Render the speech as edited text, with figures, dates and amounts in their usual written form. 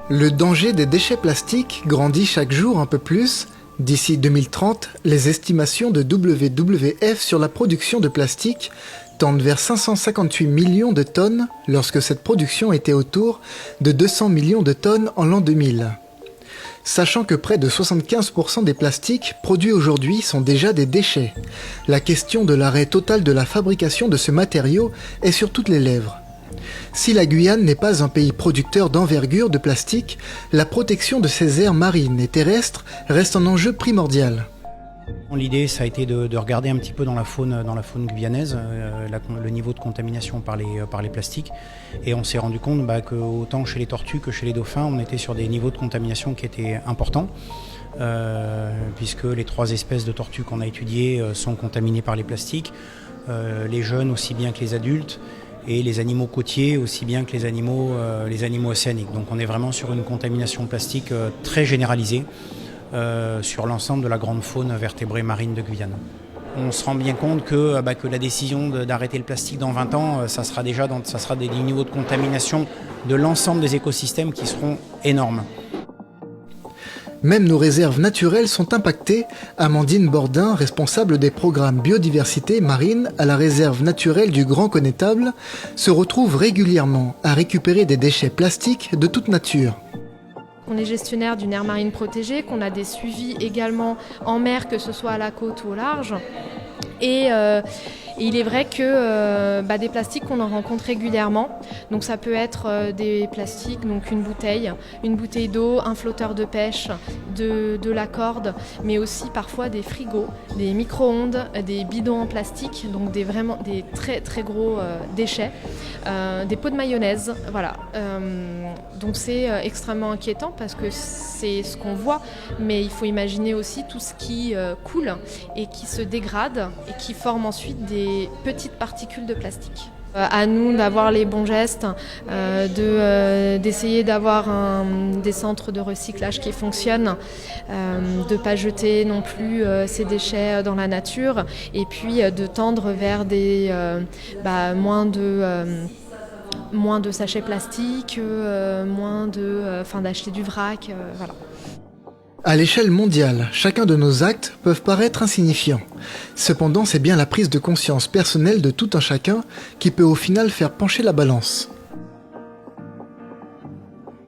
Le danger des déchets plastiques grandit chaque jour un peu plus. D'ici 2030, les estimations de WWF sur la production de plastique tendent vers 558 millions de tonnes lorsque cette production était autour de 200 millions de tonnes en l'an 2000. Sachant que près de 75% des plastiques produits aujourd'hui sont déjà des déchets, la question de l'arrêt total de la fabrication de ce matériau est sur toutes les lèvres. Si la Guyane n'est pas un pays producteur d'envergure de plastique, la protection de ses aires marines et terrestres reste un enjeu primordial. L'idée, ça a été de regarder un petit peu dans la faune guyanaise le niveau de contamination par les plastiques. Et on s'est rendu compte que autant chez les tortues que chez les dauphins, on était sur des niveaux de contamination qui étaient importants. Puisque les 3 espèces de tortues qu'on a étudiées sont contaminées par les plastiques. Les jeunes aussi bien que les adultes. Et les animaux côtiers aussi bien que les animaux océaniques. Donc on est vraiment sur une contamination plastique très généralisée sur l'ensemble de la grande faune vertébrée marine de Guyane. On se rend bien compte que la décision d'arrêter le plastique dans 20 ans, ça sera des niveaux de contamination de l'ensemble des écosystèmes qui seront énormes. Même nos réserves naturelles sont impactées. Amandine Bordin, responsable des programmes biodiversité marine à la réserve naturelle du Grand Connétable, se retrouve régulièrement à récupérer des déchets plastiques de toute nature. On est gestionnaire d'une aire marine protégée, qu'on a des suivis également en mer, que ce soit à la côte ou au large. Et il est vrai que des plastiques qu'on en rencontre régulièrement, donc ça peut être des plastiques, donc une bouteille d'eau, un flotteur de pêche, de la corde, mais aussi parfois des frigos, des micro-ondes, des bidons en plastique, donc des très très gros déchets, des pots de mayonnaise, voilà. Donc c'est extrêmement inquiétant parce que c'est ce qu'on voit, mais il faut imaginer aussi tout ce qui coule et qui se dégrade et qui forme ensuite des petites particules de plastique. À nous d'avoir les bons gestes, d'essayer d'avoir des centres de recyclage qui fonctionnent, de ne pas jeter non plus ces déchets dans la nature et puis de tendre vers moins de sachets plastiques, d'acheter du vrac, voilà. À l'échelle mondiale, chacun de nos actes peuvent paraître insignifiants. Cependant, c'est bien la prise de conscience personnelle de tout un chacun qui peut au final faire pencher la balance.